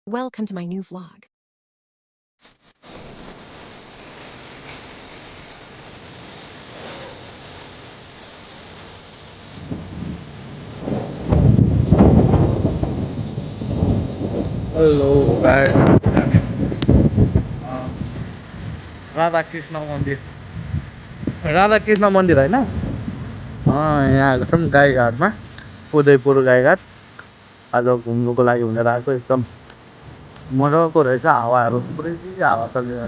Welcome to my new vlog. Hello guys Radha Krishna मन्दिर होइन यहाँ आएको छौँ गाईघाटमा उदयपुर गाईघाट आज घुम्नुको लागि भनेर आएको एकदम मजाको रहेछ हावाहरू पुरै हावा चलिरहेको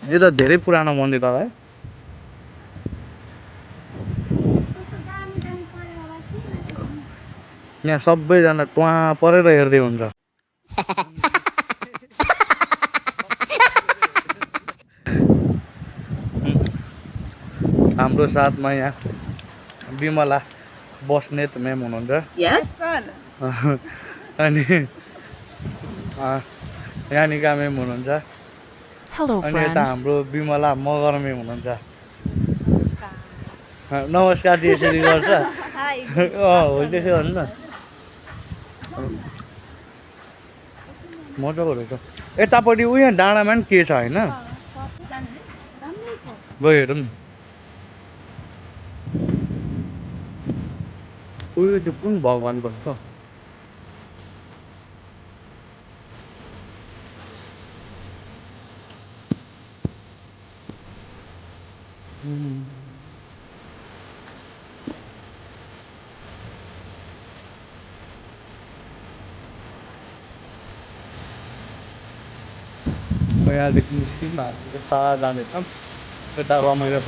छ यो त धेरै पुरानो मन्दिर हो है यहाँ सबैजना टुवा परेर हेर्दै हुन्छ हाम्रो साथमा यहाँ विमला बस्नेत म्याम हुनुहुन्छ अनि यानिका म्याम हुनुहुन्छ Hello, अनि यता friend. हाम्रो विमला मगर म्याम हुनुहुन्छ नमस्कार चाहिँ यसरी गर्छ हो त्यसै गर्नु न मजाको रहेछ यतापट्टि उयो डाँडामा पनि के छ होइन गयो हेरौँ न उयो त्यो कुन भगवान्को छ यहाँदेखि निस्किँदा यता जाँदैछौँ यता रमाइलो छ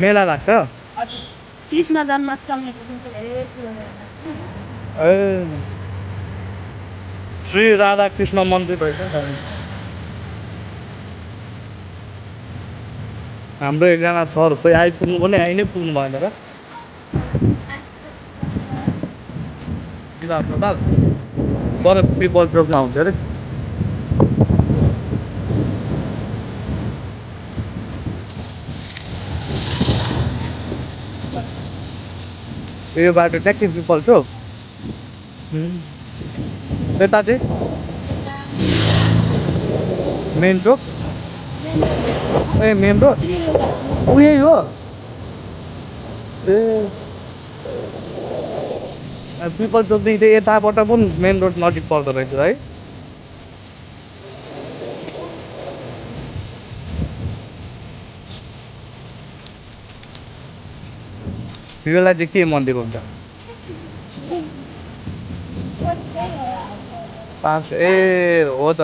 मेला लाग्छ कृष्ण जन्माष्टमी ए श्री राधा कृष्ण मन्दिर रहेछ हाम्रो एकजना सर खोइ आइपुग्नु पनि आइ नै पुग्नु भएन र किन अस्पताल पर पिपल चोकमा हुन्छ अरे यो बाटो ट्याक्सी पिपल चोक यता चाहिँ मेन चोक ए मेन रोड उही हो ए पिपल चोकदेखि चाहिँ यताबाट पनि मेन रोड नजिक पर्दो रहेछ है योलाई चाहिँ के मन्दिर हुन्छ पाँच ए हो त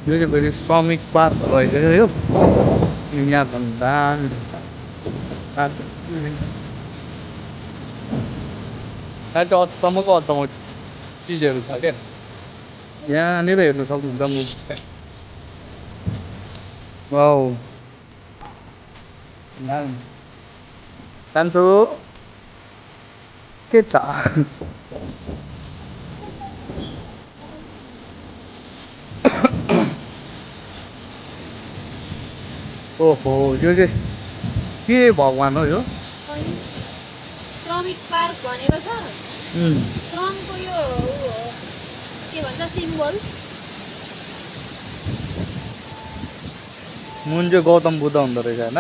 यो चाहिँ फेरि श्रमिक पार्क रहेछ यो यहाँ भन्दा यहाँ चाहिँ अचम्मको अचम्म चिजहरू छ क्या यहाँनिर हेर्नु सक्नुहुन्छ वाउ कान्छु के छ ओहो यो चाहिँ के भगवान् हो यो श्रमिक पार्क भनेको छ श्रमको यो के भन्छ सिम्बल मुन चाहिँ गौतम बुद्ध हुँदो रहेछ होइन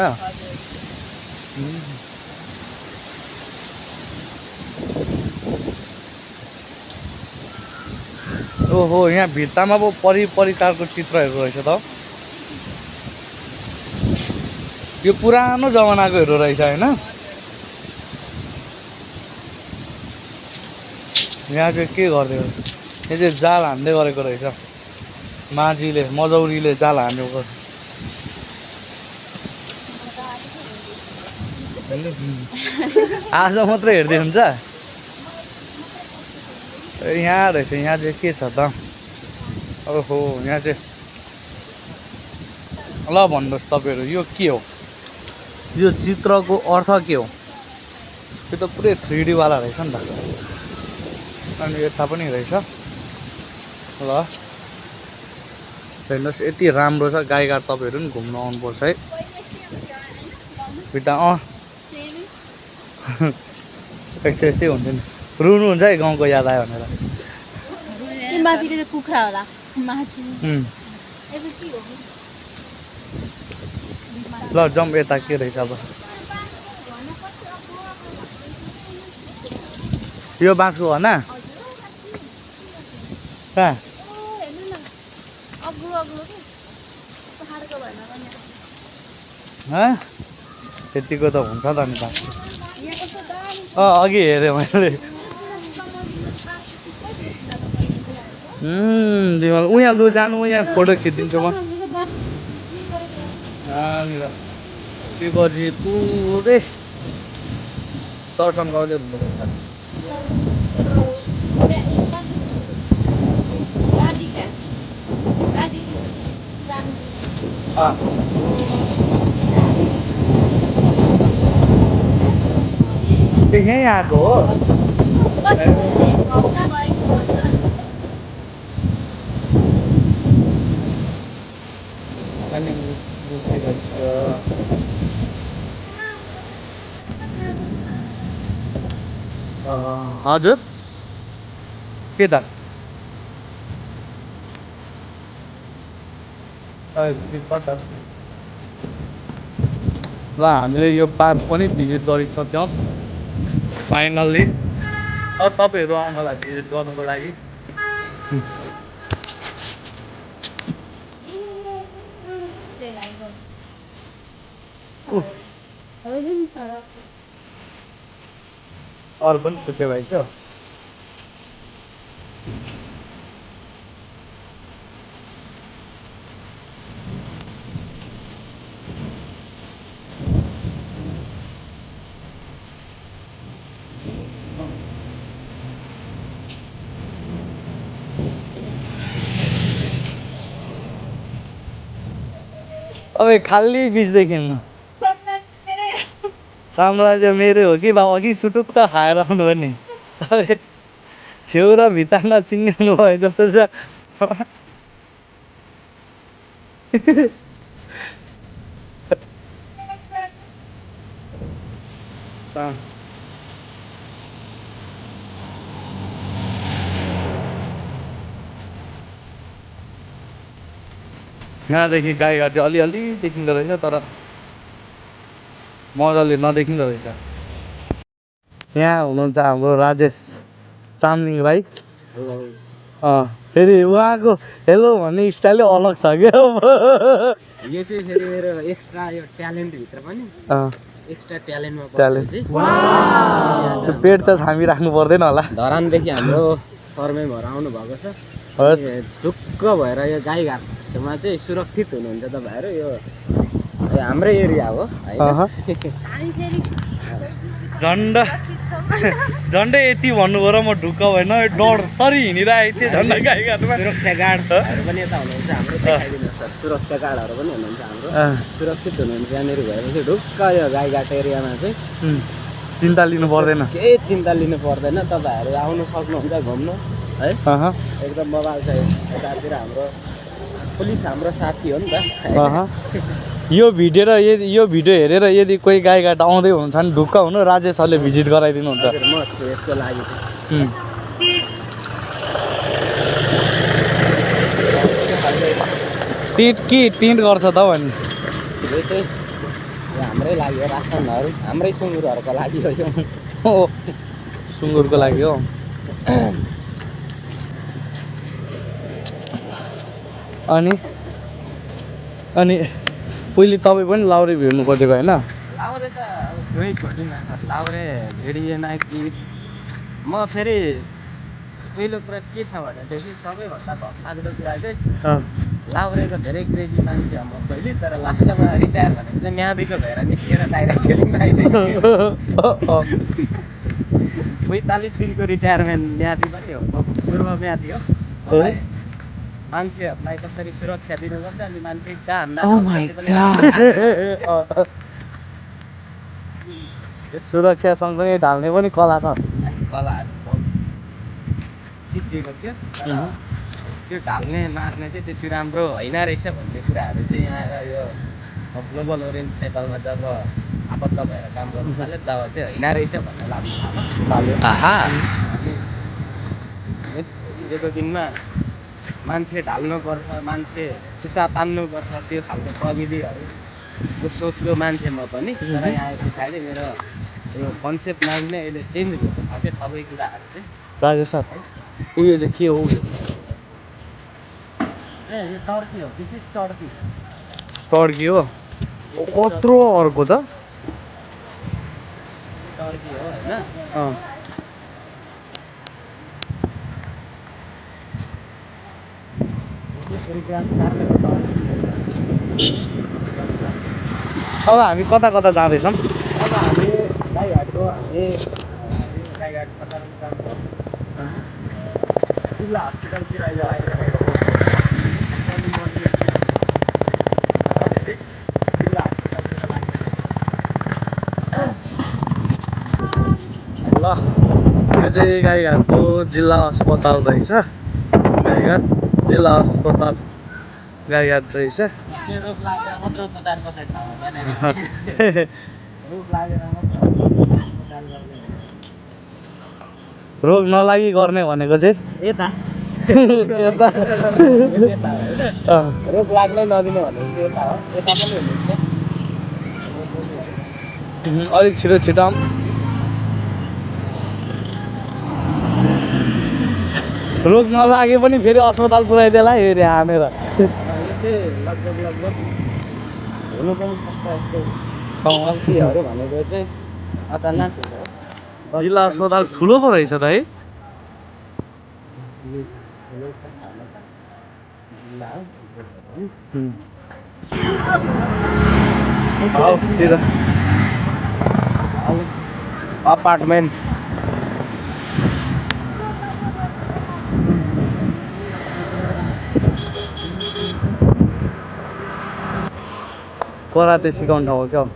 ओहो यहाँ भित्तामा पो परिकारको चित्रहरू रहेछ त यो पुरानो जमानाकोहरू रहेछ होइन यहाँ चाहिँ के गरिदियो यो चाहिँ जाल हान्दै गरेको रहेछ माझीले मजौरीले जाल हानेको आज मात्रै हेर्दै हुन्छ यहाँ रहेछ यहाँ चाहिँ के छ त ओहो यहाँ चाहिँ ल भन्नुहोस् तपाईँहरू यो के हो यो चित्रको अर्थ के हो यो त पुरै 3D वाला रहेछ नि त अनि यता पनि रहेछ ल हेर्नुहोस् यति राम्रो छ गाईघाट तपाईँहरू पनि घुम्न आउनुपर्छ है बिटा यस्तै हुन्छ नि रुनुहुन्छ है गाउँको याद आयो भनेर माथिको कुखुरा होला माथि ल जाउँ यता के रहेछ अब यो बाँसको हो ना कहाँ त्यतिको त हुन्छ त नि बाँस अघि हेरेँ मैले उहाँ लु जानु यहाँ फोटो खिचिदिन्छु म शिवजी पुरै दर्शन गर्दै हुनुहुन्छ यहीँ आएको हो हजुर के त ल हामीले यो पार्क पनि भिजिट गरिसक्यौँ फाइनल्ली अब तपाईँहरू आउनु होला भिजिट गर्नुको लागि अरू पनि छुट्टै भइसक्यो अब खाली बिचदेखि खेल्नु साम्राज्य मेरो हो कि बाबा अघि सुटुक्क खाएर आउनु हो नि छेउ र भित्तामा चिङ्गाउनु भयो जस्तो छ यहाँदेखि गाईघाट चाहिँ अलिअलि देखिँदो रहेछ तर मजाले नदेखिँदो रहेछ यहाँ हुनुहुन्छ हाम्रो राजेश चामलिङ भाइ फेरि उहाँको हेलो भन्ने स्टाइलै अलग छ क्या यो चाहिँ फेरि मेरो एक्स्ट्रा यो ट्यालेन्टभित्र पनि एक्स्ट्रा ट्यालेन्टमा ट्यालेन्ट त्यो पेट त छामिराख्नु पर्दैन होला धरानदेखि हाम्रो सरमै भएर आउनु भएको छ ढुक्क भएर यो गाईघाटमा चाहिँ सुरक्षित हुनुहुन्छ तपाईँहरू यो हाम्रै एरिया हो झन्डै यति भन्नुभयो र म ढुक्क भएन डर सरी हिँडिरहेको थिएँ झन्डा गाईघाटमा सुरक्षा गार्डहरू पनि यता हुनुहुन्छ हाम्रो देखाइदिनुहोस् सर सुरक्षा गार्डहरू पनि हुनुहुन्छ हाम्रो सुरक्षित हुनुहुन्छ यहाँनिर भएपछि ढुक्क यो गाईघाट एरियामा चाहिँ चिन्ता लिनु पर्दैन केही चिन्ता लिनु पर्दैन तपाईँहरू आउनु सक्नुहुन्छ घुम्नु है एकदम मोबाइल छ यतातिर हाम्रो पुलिस हाम्रो साथी हो नि त यो भिडियो हेरेर यदि कोही गाईघाट आउँदै हुन्छ भने ढुक्क हुनु राजेश सरले भिजिट गराइदिनुहुन्छ म छु यसको लागि टिन्ट गर्छ त भने यो चाहिँ हाम्रै लागि हो रासनहरू हाम्रै सुँगुरहरूको लागि हो यो सुँगुरको लागि हो अनि पहिले तपाईँ पनि लाउरे भिड्नु खोजेको होइन लाउरे त गइ खोजिन लाउरे भेडिएन कि म फेरि पहिलो कुरा के छ भनेदेखि सबैभन्दा भक्ताको कुरा चाहिँ लाउरेको धेरै क्रेजी मान्छे म पहिले तर लास्टमा रिटायर भनेको चाहिँ म्यादीको भएर निस्किएर डाइरेक्ट सेलिङ आइदिएको 45 दिनको रिटायरमेन्ट म्यादी पनि हो पूर्व म्यादी हो मान्छेहरूलाई कसरी सुरक्षा दिनुपर्छ अनि मान्छे कहाँ सुरक्षा सँगसँगै ढाल्ने पनि कला छ कलाहरू सिद्धिएको थियो त्यो ढाल्ने मार्ने चाहिँ त्यति राम्रो होइन रहेछ भन्ने कुराहरू चाहिँ यहाँ यो ग्लोबल ओरियन्ट नेपालमा जब आबद्ध भएर काम गर्नु थाल्यो तब चाहिँ होइन रहेछ भन्ने लाग्यो। आहा हिजोको दिनमा मान्छे ढाल्नुपर्छ, मान्छे खुट्टा तान्नुपर्छ, त्यो खालको प्रविधिहरू सोचको मान्छे म पनि। तर यहाँ आए पछाडि मेरो यो कन्सेप्टमा पनि अहिले चेन्ज भएको छ सबै कुराहरू चाहिँ। राजेश सर उयो चाहिँ के हो? ए यो टर्की हो कि टर्की? टर्की हो? कत्रो अर्को त? टर्की हो होइन? अँ अब हामी कता कता जाँदैछौँ? अब हामी गाईघाटको गाईघाट पठाउनु काम गर्छौँ। जिल्ला हस्पिटलतिर अहिले आइरहेको जिल्ला हस्पिटलतिर ल यो चाहिँ गाईघाटको जिल्ला अस्पताल रहेछ। गाईघाट जिल्ला अस्पताल गाईघाट रहेछ। त्यो रोग लागेर मात्र उपचार कसरी थाहा हुँदैन नि। रोग लागेर मात्र उपचार गर्ने। रोग नलागी गर्ने भनेको चाहिँ यता यता रोग लाग्नै नदिने भनेको चाहिँ यता हो। यता पनि हुनुहुन्छ। अलिक छिटो छिटो आऊँ। रोग नलागे पनि फेरि अस्पताल पुऱ्याइदेला हेरे हानेर। यो चाहिँ लगभग हुनु पनि सक्छ यस्तो गल्तीहरू भनेको चाहिँ अचानक हुन्छ। जिल्ला अस्पताल ठुलो पो रहेछ त है? अपार्टमेन्ट कराते सिकाउने ठाउँ हो क्या हो।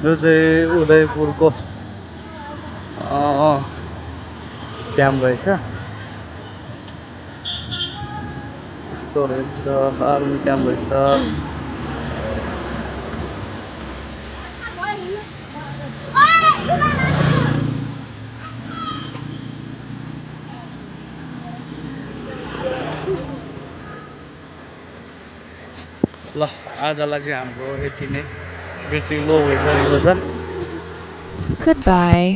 यो चाहिँ उदयपुरको क्याम्प रहेछ। यस्तो रहेछ आर्मी क्याम्प रहेछ। ल आजलाई चाहिँ हाम्रो यति नै ब्याट्री लो भइसकेको छ। Goodbye.